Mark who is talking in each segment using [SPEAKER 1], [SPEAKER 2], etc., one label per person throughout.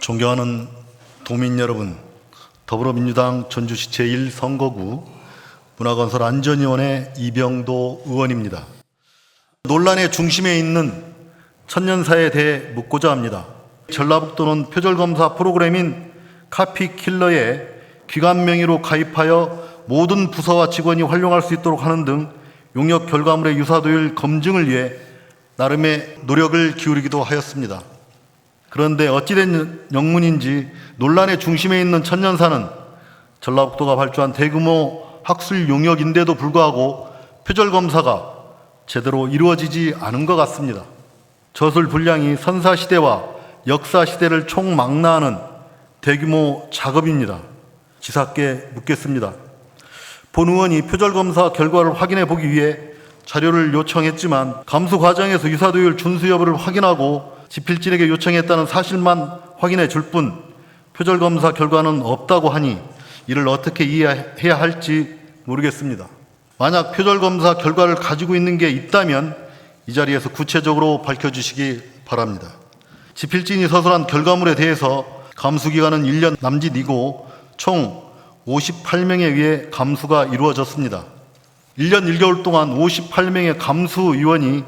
[SPEAKER 1] 존경하는 도민 여러분, 더불어민주당 전주시 제1선거구 문화건설 안전위원회 이병도 의원입니다. 논란의 중심에 있는 천년사에 대해 묻고자 합니다. 전라북도는 표절검사 프로그램인 카피킬러에 기관 명의로 가입하여 모든 부서와 직원이 활용할 수 있도록 하는 등 용역 결과물의 유사도율 검증을 위해 나름의 노력을 기울이기도 하였습니다. 그런데 어찌된 영문인지 논란의 중심에 있는 천년사는 전라북도가 발주한 대규모 학술 용역인데도 불구하고 표절검사가 제대로 이루어지지 않은 것 같습니다. 저술 분량이 선사시대와 역사시대를 총망라하는 대규모 작업입니다. 지사께 묻겠습니다. 본 의원이 표절검사 결과를 확인해 보기 위해 자료를 요청했지만 감수 과정에서 유사도율 준수 여부를 확인하고 지필진에게 요청했다는 사실만 확인해 줄 뿐 표절검사 결과는 없다고 하니 이를 어떻게 이해해야 할지 모르겠습니다. 만약 표절검사 결과를 가지고 있는 게 있다면 이 자리에서 구체적으로 밝혀주시기 바랍니다. 지필진이 서술한 결과물에 대해서 감수기간은 1년 남짓이고 총 58명에 의해 감수가 이루어졌습니다. 1년 1개월 동안 58명의 감수위원이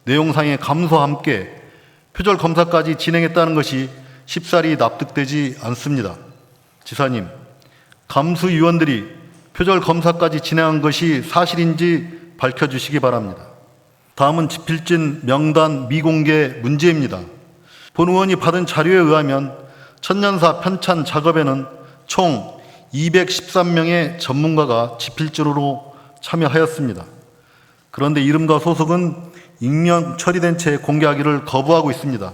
[SPEAKER 1] 내용상의 감수와 함께 표절검사까지 진행했다는 것이 쉽사리 납득되지 않습니다. 지사님, 감수위원들이 표절검사까지 진행한 것이 사실인지 밝혀주시기 바랍니다. 다음은 지필진 명단 미공개 문제입니다. 본 의원이 받은 자료에 의하면 천년사 편찬 작업에는 총 213명의 전문가가 지필진으로 참여하였습니다. 그런데 이름과 소속은 익명 처리된 채 공개하기를 거부하고 있습니다.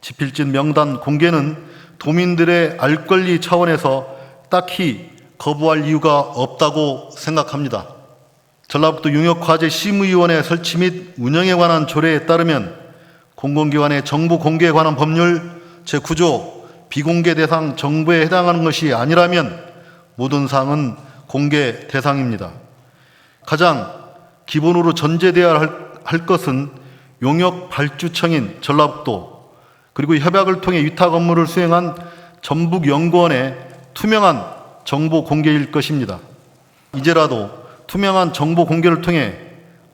[SPEAKER 1] 지필진 명단 공개는 도민들의 알 권리 차원에서 딱히 거부할 이유가 없다고 생각합니다. 전라북도 용역과제심의위원회 설치 및 운영에 관한 조례에 따르면 공공기관의 정보 공개에 관한 법률 제9조 비공개 대상 정보에 해당하는 것이 아니라면 모든 사항은 공개 대상입니다. 가장 기본으로 전제되어야 할 것은 용역 발주청인 전라북도 그리고 협약을 통해 위탁 업무를 수행한 전북연구원의 투명한 정보 공개일 것입니다. 이제라도 투명한 정보 공개를 통해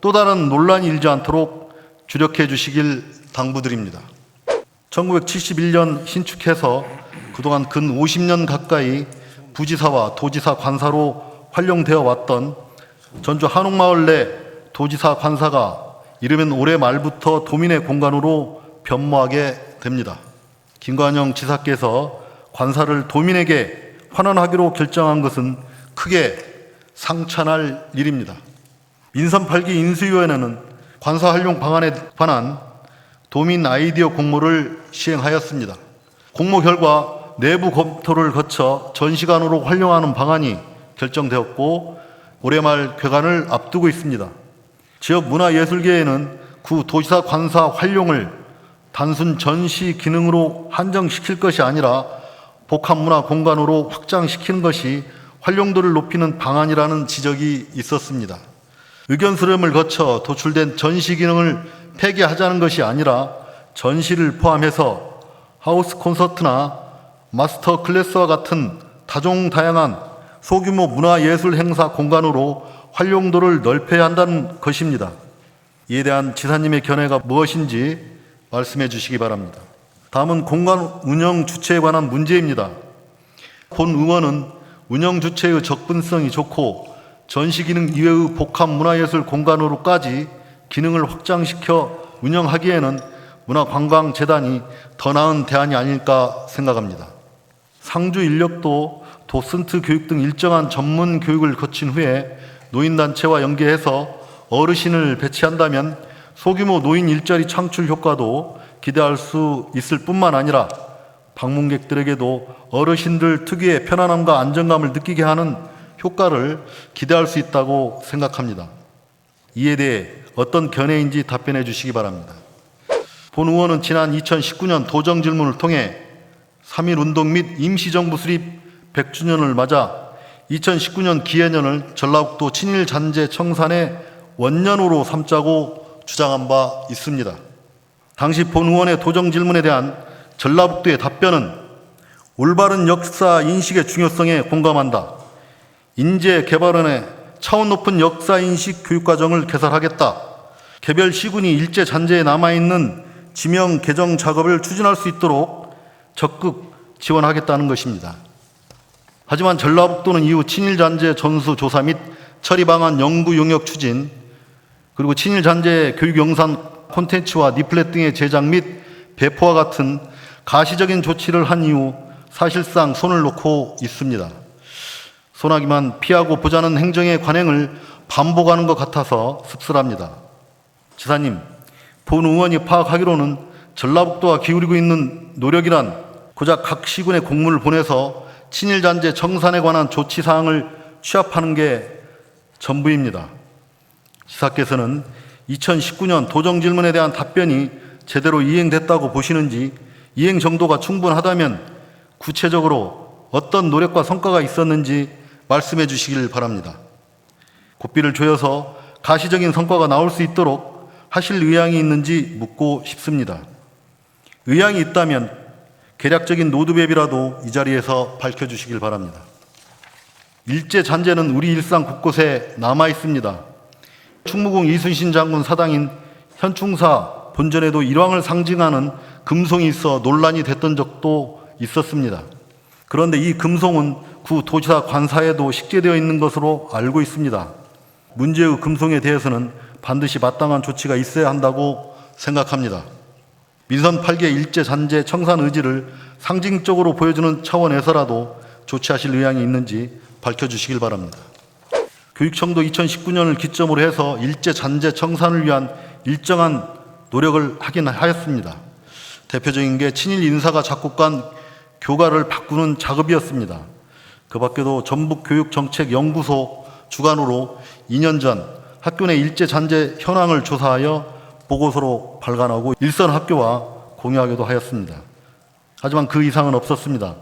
[SPEAKER 1] 또 다른 논란이 일지 않도록 주력해 주시길 당부드립니다. 1971년 신축해서 그동안 근 50년 가까이 부지사와 도지사 관사로 활용되어 왔던 전주 한옥마을 내 도지사 관사가 이르면 올해 말부터 도민의 공간으로 변모하게 됩니다. 김관영 지사께서 관사를 도민에게 환원하기로 결정한 것은 크게 상찬할 일입니다. 민선 8기 인수위원회는 관사 활용 방안에 관한 도민 아이디어 공모를 시행하였습니다. 공모 결과 내부 검토를 거쳐 전시관으로 활용하는 방안이 결정되었고 올해 말 개관을 앞두고 있습니다. 지역 문화예술계에는 구 도지사 관사 활용을 단순 전시 기능으로 한정시킬 것이 아니라 복합문화 공간으로 확장시키는 것이 활용도를 높이는 방안이라는 지적이 있었습니다. 의견 수렴을 거쳐 도출된 전시 기능을 폐기하자는 것이 아니라 전시를 포함해서 하우스 콘서트나 마스터 클래스와 같은 다종다양한 소규모 문화예술 행사 공간으로 활용도를 넓혀야 한다는 것입니다. 이에 대한 지사님의 견해가 무엇인지 말씀해 주시기 바랍니다. 다음은 공간 운영 주체에 관한 문제입니다. 본 의원은 운영 주체의 접근성이 좋고 전시 기능 이외의 복합 문화예술 공간으로까지 기능을 확장시켜 운영하기에는 문화관광재단이 더 나은 대안이 아닐까 생각합니다. 상주 인력도 도슨트 교육 등 일정한 전문 교육을 거친 후에 노인단체와 연계해서 어르신을 배치한다면 소규모 노인 일자리 창출 효과도 기대할 수 있을 뿐만 아니라 방문객들에게도 어르신들 특유의 편안함과 안정감을 느끼게 하는 효과를 기대할 수 있다고 생각합니다. 이에 대해 어떤 견해인지 답변해 주시기 바랍니다. 본 의원은 지난 2019년 도정 질문을 통해 3.1운동 및 임시정부 수립 100주년을 맞아 2019년 기해년을 전라북도 친일 잔재 청산의 원년으로 삼자고 주장한 바 있습니다. 당시 본 의원의 도정 질문에 대한 전라북도의 답변은 올바른 역사 인식의 중요성에 공감한다. 인재 개발원의 차원 높은 역사 인식 교육과정을 개설하겠다. 개별 시군이 일제 잔재에 남아있는 지명 개정 작업을 추진할 수 있도록 적극 지원하겠다는 것입니다. 하지만 전라북도는 이후 친일 잔재 전수 조사 및 처리 방안 연구 용역 추진, 그리고 친일 잔재 교육 영상 콘텐츠와 리플렛 등의 제작 및 배포와 같은 가시적인 조치를 한 이후 사실상 손을 놓고 있습니다. 소나기만 피하고 보자는 행정의 관행을 반복하는 것 같아서 씁쓸합니다. 지사님, 본 의원이 파악하기로는 전라북도가 기울이고 있는 노력이란 고작 각 시군에 공문을 보내서 친일잔재 청산에 관한 조치사항을 취합하는 게 전부입니다. 지사께서는 2019년 도정질문에 대한 답변이 제대로 이행됐다고 보시는지, 이행 정도가 충분하다면 구체적으로 어떤 노력과 성과가 있었는지 말씀해 주시길 바랍니다. 고삐를 조여서 가시적인 성과가 나올 수 있도록 하실 의향이 있는지 묻고 싶습니다. 의향이 있다면 계략적인 로드맵이라도 이 자리에서 밝혀주시길 바랍니다. 일제 잔재는 우리 일상 곳곳에 남아 있습니다. 충무공 이순신 장군 사당인 현충사 본전에도 일왕을 상징하는 금송이 있어 논란이 됐던 적도 있었습니다. 그런데 이 금송은 구 도지사 관사에도 식재되어 있는 것으로 알고 있습니다. 문제의 금송에 대해서는 반드시 마땅한 조치가 있어야 한다고 생각합니다. 민선 8개 일제 잔재 청산 의지를 상징적으로 보여주는 차원에서라도 조치하실 의향이 있는지 밝혀주시길 바랍니다. 교육청도 2019년을 기점으로 해서 일제 잔재 청산을 위한 일정한 노력을 하긴 하였습니다. 대표적인 게 친일 인사가 작곡한 교가를 바꾸는 작업이었습니다. 그 밖에도 전북교육정책연구소 주관으로 2년 전 학교 내 일제 잔재 현황을 조사하여 보고서로 발간하고 일선 학교와 공유하기도 하였습니다. 하지만 그 이상은 없었습니다.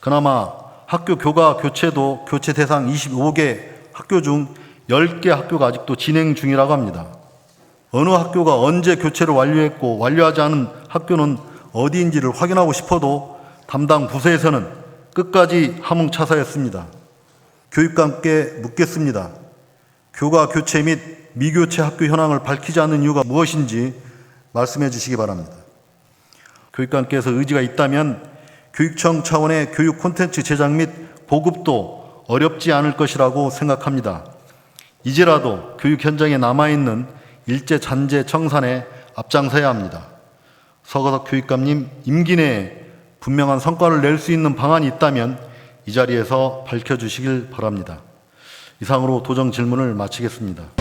[SPEAKER 1] 그나마 학교 교과 교체도 교체 대상 25개 학교 중 10개 학교가 아직도 진행 중이라고 합니다. 어느 학교가 언제 교체를 완료했고 완료하지 않은 학교는 어디인지를 확인하고 싶어도 담당 부서에서는 끝까지 함흥차사였습니다. 교육감께 묻겠습니다. 교과 교체 및 미교체 학교 현황을 밝히지 않는 이유가 무엇인지 말씀해 주시기 바랍니다. 교육감께서 의지가 있다면 교육청 차원의 교육 콘텐츠 제작 및 보급도 어렵지 않을 것이라고 생각합니다. 이제라도 교육 현장에 남아있는 일제 잔재 청산에 앞장서야 합니다. 서거석 교육감님, 임기 내에 분명한 성과를 낼 수 있는 방안이 있다면 이 자리에서 밝혀주시길 바랍니다. 이상으로 도정 질문을 마치겠습니다.